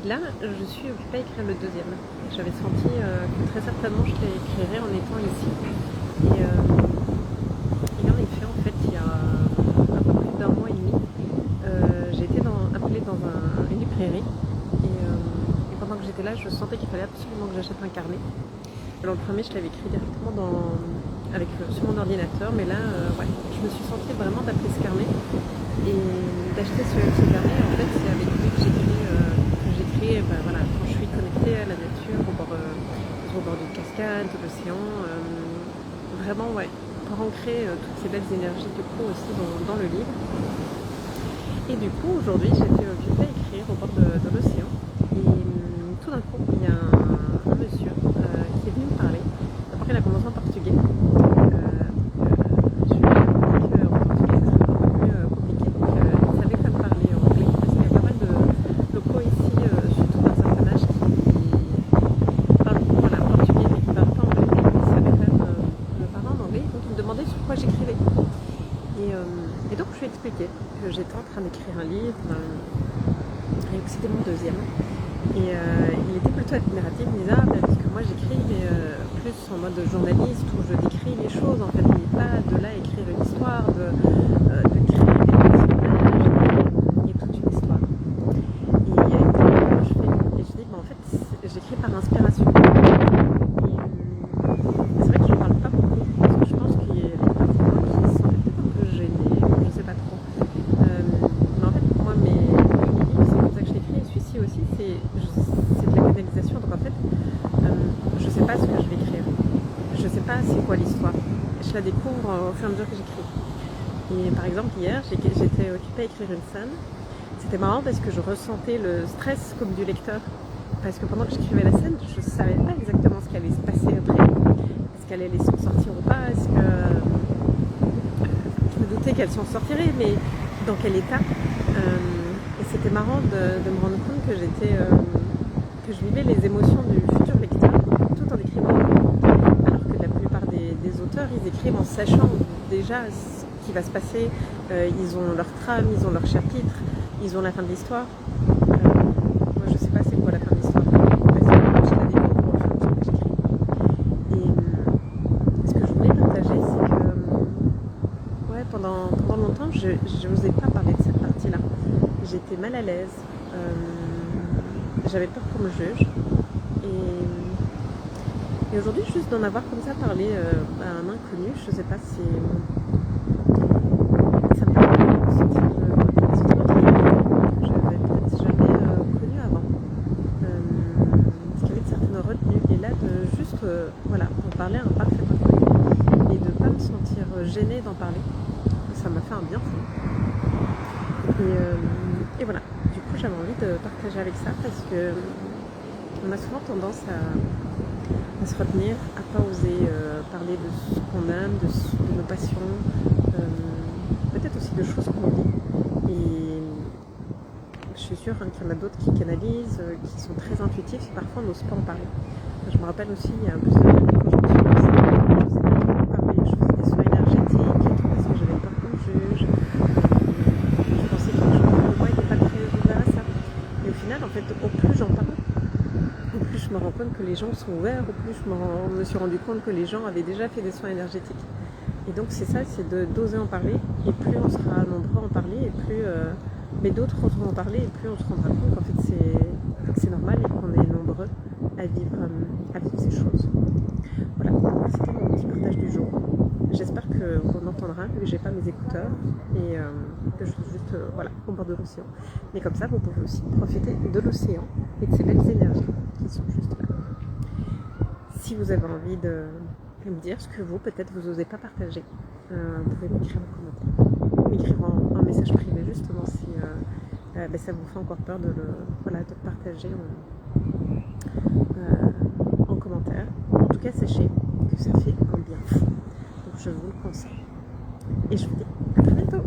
là, je suis occupée à écrire le deuxième. J'avais senti que très certainement je l'écrirais en étant ici. Et en effet, en fait, il y a un peu plus d'un mois et demi, j'ai été appelée dans une librairie. Et pendant que j'étais là, je sentais qu'il fallait absolument que j'achète un carnet. Alors le premier, je l'avais écrit directement sur mon ordinateur, mais là, je me suis sentie vraiment d'appeler ce carnet et d'acheter ce carnet. En fait, c'est avec lui que j'écris quand je suis connectée à la nature, au bord d'une cascade, de l'océan. Vraiment, pour ancrer toutes ces belles énergies du coup aussi dans le livre. Et du coup, aujourd'hui, j'étais occupée à écrire au bord de l'océan. Et tout d'un coup, il y a un monsieur qui est venu me parler. D'abord, il a commencé en portugais. Je lui ai appris qu'en portugais, c'est un peu plus compliqué. Donc, il savait pas me parler en anglais. Parce qu'il y a pas mal de locaux ici, surtout d'un certain âge, qui parlent portugais, mais qui ne parlent pas anglais. Il savait quand même me parler en anglais. Donc, il me demandait sur quoi j'écrivais. Et donc, je lui ai expliqué que j'étais en train d'écrire un livre et que c'était mon deuxième. Et il était plutôt admiratif, il me disait parce que moi j'écris mais plus en mode journaliste où je décris les choses en fait, mais pas de là écrire une histoire, de créer des personnages et toute une histoire. Et il y a une question que je fais et je dis en fait j'écris par inspiration. Et c'est vrai que je ne parle pas beaucoup parce que je pense qu'il y a une partie de moi qui se sentait peut-être un peu gênée, je ne sais pas trop. Mais en fait moi mes livres c'est comme ça que je l'écris et celui-ci aussi c'est de la canalisation, donc en fait je sais pas ce que je vais écrire, je sais pas c'est quoi l'histoire, je la découvre au fur et à mesure que j'écris. Et par exemple hier j'étais occupée à écrire une scène, c'était marrant parce que je ressentais le stress comme du lecteur, parce que pendant que j'écrivais la scène je savais pas exactement ce qui allait se passer après, est-ce qu'elle allait s'en sortir ou pas, est-ce que je me doutais qu'elle s'en sortirait, mais dans quel état. Et c'était marrant de me rendre compte que que je vivais les émotions du futur lecteur tout en écrivant. Alors que la plupart des auteurs, ils écrivent en sachant déjà ce qui va se passer. Ils ont leur trame, ils ont leur chapitre, ils ont la fin de l'histoire. Moi, je sais pas c'est quoi la fin de l'histoire. Parce que je la découvre au fur et à mesure que j'écris. Et ce que je voulais partager, c'est que pendant longtemps, je n'osais pas parler de cette partie-là. J'étais mal à l'aise. J'avais peur qu'on me juge. Et aujourd'hui, juste d'en avoir comme ça parlé à un inconnu, je sais pas si ça me permet de me sentir que j'avais peut-être jamais connu avant. Parce qu'il y avait de certaines retenues. Et là, de juste en parler à un parfait inconnu et de ne pas me sentir gênée d'en parler, ça m'a fait un bien fou. Et voilà. Du coup, j'avais envie de partager avec ça parce que on a souvent tendance à se retenir, à pas oser parler de ce qu'on aime, de nos passions, peut-être aussi de choses qu'on vit. Et je suis sûre qu'il y en a d'autres qui canalisent, qui sont très intuitifs et parfois on n'ose pas en parler. Je me rappelle aussi, il y a un peu de temps, quand je me suis lancée, je n'osais pas trop parler, je faisais des soins énergétiques et tout parce que j'avais peur qu'on me juge. Je pensais que les gens de moi n'étaient pas très ouverts à ça. Et au final, en fait, au plus j'en parle, au plus je me rends compte que les gens sont ouverts, au plus je me suis rendu compte que les gens avaient déjà fait des soins énergétiques. Et donc c'est ça, c'est d'oser en parler, et plus on sera nombreux à en parler, et plus mais d'autres oseront en parler, et plus on se rendra compte qu'en fait c'est normal et qu'on est nombreux à vivre ces choses. Voilà, c'était mon petit partage du jour. J'espère qu'on entendra, que j'ai pas mes écouteurs, et que je suis juste au bord de l'océan. Mais comme ça, vous pouvez aussi profiter de l'océan et de ces belles énergies qui sont juste là. Si vous avez envie de me dire ce que vous, peut-être, vous n'osez pas partager, vous pouvez m'écrire en commentaire, m'écrire en message privé, justement, si ça vous fait encore peur de le partager en commentaire. En tout cas, sachez que ça fait un bien fou. Donc, je vous le conseille. Et je vous dis à très bientôt.